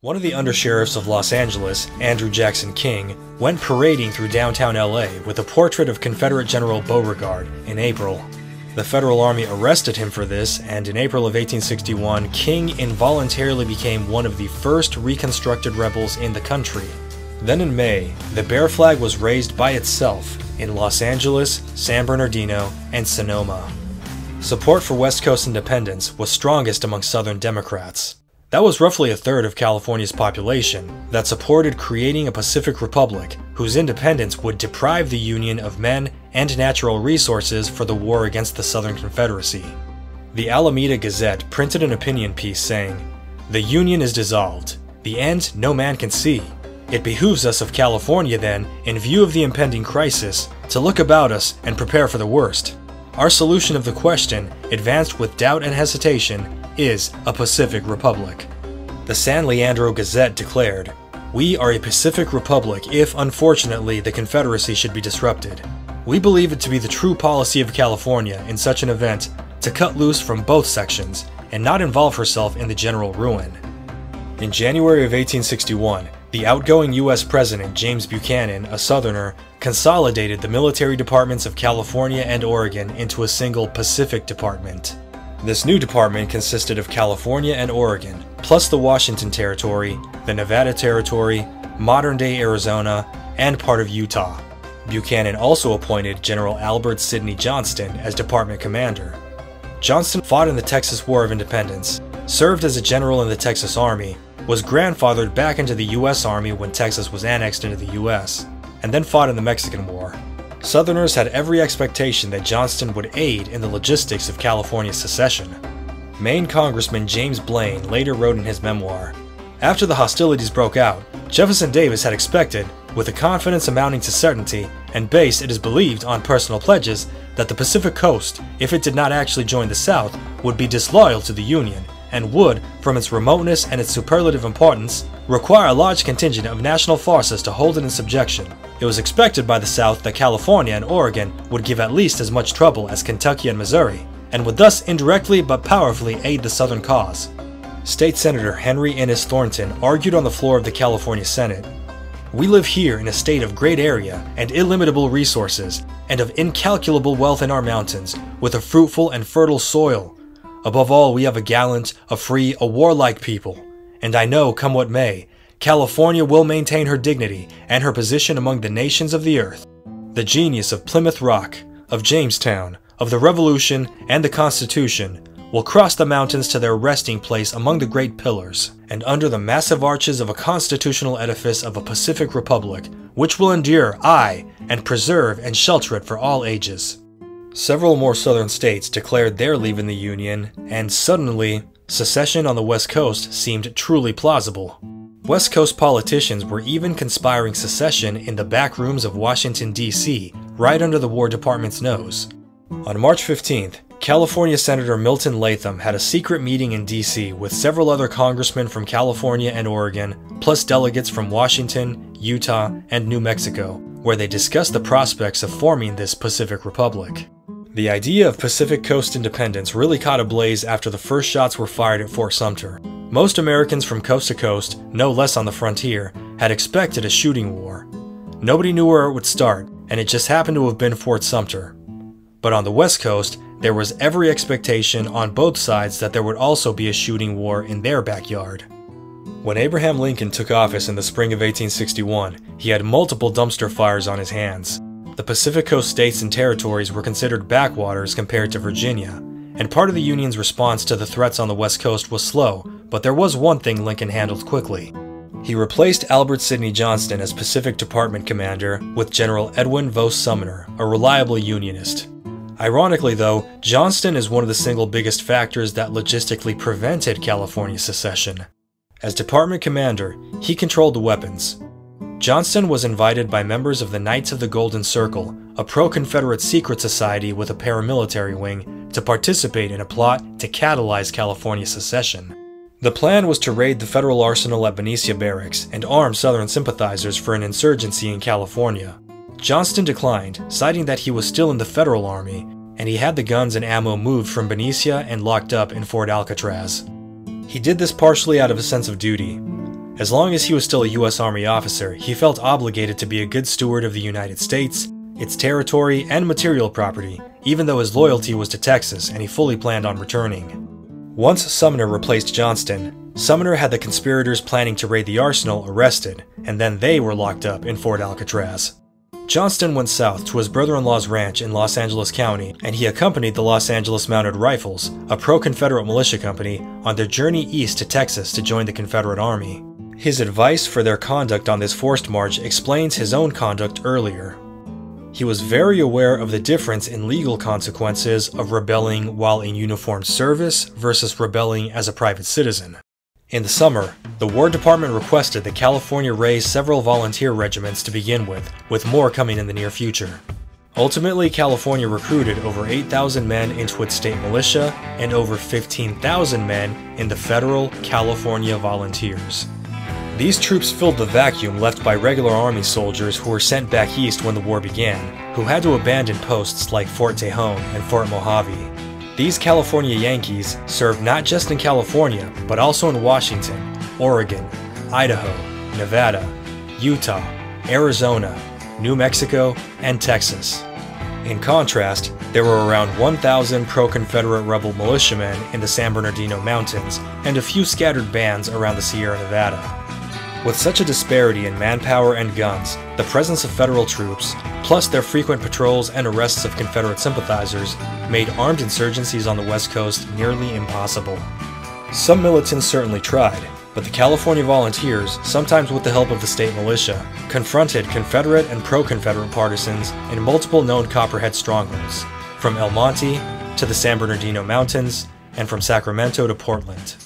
One of the undersheriffs of Los Angeles, Andrew Jackson King, went parading through downtown LA with a portrait of Confederate General Beauregard in April. The Federal Army arrested him for this, and in April of 1861, King involuntarily became one of the first reconstructed rebels in the country. Then in May, the Bear flag was raised by itself in Los Angeles, San Bernardino, and Sonoma. Support for West Coast independence was strongest among Southern Democrats. That was roughly a third of California's population that supported creating a Pacific Republic whose independence would deprive the Union of men and natural resources for the war against the Southern Confederacy. The Alameda Gazette printed an opinion piece saying, "The Union is dissolved. The end no man can see. It behooves us of California then, in view of the impending crisis, to look about us and prepare for the worst. Our solution of the question, advanced with doubt and hesitation, is a Pacific Republic." The San Leandro Gazette declared, "We are a Pacific Republic if, unfortunately, the Confederacy should be disrupted. We believe it to be the true policy of California in such an event to cut loose from both sections and not involve herself in the general ruin." In January of 1861, the outgoing U.S. President James Buchanan, a Southerner, consolidated the military departments of California and Oregon into a single Pacific Department. This new department consisted of California and Oregon, plus the Washington Territory, the Nevada Territory, modern-day Arizona, and part of Utah. Buchanan also appointed General Albert Sidney Johnston as department commander. Johnston fought in the Texas War of Independence, served as a general in the Texas Army, was grandfathered back into the U.S. Army when Texas was annexed into the U.S., and then fought in the Mexican War. Southerners had every expectation that Johnston would aid in the logistics of California's secession. Maine Congressman James Blaine later wrote in his memoir, "After the hostilities broke out, Jefferson Davis had expected, with a confidence amounting to certainty, and based, it is believed, on personal pledges, that the Pacific Coast, if it did not actually join the South, would be disloyal to the Union, and would, from its remoteness and its superlative importance, require a large contingent of national forces to hold it in subjection. It was expected by the South that California and Oregon would give at least as much trouble as Kentucky and Missouri, and would thus indirectly but powerfully aid the Southern cause." State Senator Henry Innes Thornton argued on the floor of the California Senate, "We live here in a state of great area and illimitable resources, and of incalculable wealth in our mountains, with a fruitful and fertile soil. Above all, we have a gallant, a free, a warlike people, and I know, come what may, California will maintain her dignity and her position among the nations of the earth. The genius of Plymouth Rock, of Jamestown, of the Revolution, and the Constitution will cross the mountains to their resting place among the great pillars, and under the massive arches of a constitutional edifice of a Pacific Republic, which will endure, aye, and preserve and shelter it for all ages." Several more southern states declared their leave in the Union, and suddenly, secession on the West Coast seemed truly plausible. West Coast politicians were even conspiring secession in the back rooms of Washington, D.C., right under the War Department's nose. On March 15th, California Senator Milton Latham had a secret meeting in D.C. with several other congressmen from California and Oregon, plus delegates from Washington, Utah, and New Mexico, where they discussed the prospects of forming this Pacific Republic. The idea of Pacific Coast independence really caught ablaze after the first shots were fired at Fort Sumter. Most Americans from coast to coast, no less on the frontier, had expected a shooting war. Nobody knew where it would start, and it just happened to have been Fort Sumter. But on the West Coast, there was every expectation on both sides that there would also be a shooting war in their backyard. When Abraham Lincoln took office in the spring of 1861, he had multiple dumpster fires on his hands. The Pacific Coast states and territories were considered backwaters compared to Virginia, and part of the Union's response to the threats on the West Coast was slow, but there was one thing Lincoln handled quickly. He replaced Albert Sidney Johnston as Pacific Department Commander with General Edwin Vos Sumner, a reliable Unionist. Ironically though, Johnston is one of the single biggest factors that logistically prevented California's secession. As Department Commander, he controlled the weapons. Johnston was invited by members of the Knights of the Golden Circle, a pro-Confederate secret society with a paramilitary wing, to participate in a plot to catalyze California's secession. The plan was to raid the federal arsenal at Benicia Barracks and arm Southern sympathizers for an insurgency in California. Johnston declined, citing that he was still in the federal army, and he had the guns and ammo moved from Benicia and locked up in Fort Alcatraz. He did this partially out of a sense of duty. As long as he was still a U.S. Army officer, he felt obligated to be a good steward of the United States, its territory, and material property, even though his loyalty was to Texas and he fully planned on returning. Once Sumner replaced Johnston, Sumner had the conspirators planning to raid the arsenal arrested, and then they were locked up in Fort Alcatraz. Johnston went south to his brother-in-law's ranch in Los Angeles County, and he accompanied the Los Angeles Mounted Rifles, a pro-Confederate militia company, on their journey east to Texas to join the Confederate Army. His advice for their conduct on this forced march explains his own conduct earlier. He was very aware of the difference in legal consequences of rebelling while in uniformed service versus rebelling as a private citizen. In the summer, the War Department requested that California raise several volunteer regiments to begin with more coming in the near future. Ultimately, California recruited over 8,000 men into its state militia and over 15,000 men in the federal California Volunteers. These troops filled the vacuum left by regular Army soldiers who were sent back east when the war began, who had to abandon posts like Fort Tejon and Fort Mojave. These California Yankees served not just in California, but also in Washington, Oregon, Idaho, Nevada, Utah, Arizona, New Mexico, and Texas. In contrast, there were around 1,000 pro-Confederate rebel militiamen in the San Bernardino Mountains and a few scattered bands around the Sierra Nevada. With such a disparity in manpower and guns, the presence of federal troops, plus their frequent patrols and arrests of Confederate sympathizers, made armed insurgencies on the West Coast nearly impossible. Some militants certainly tried, but the California Volunteers, sometimes with the help of the state militia, confronted Confederate and pro-Confederate partisans in multiple known Copperhead strongholds, from El Monte to the San Bernardino Mountains, and from Sacramento to Portland.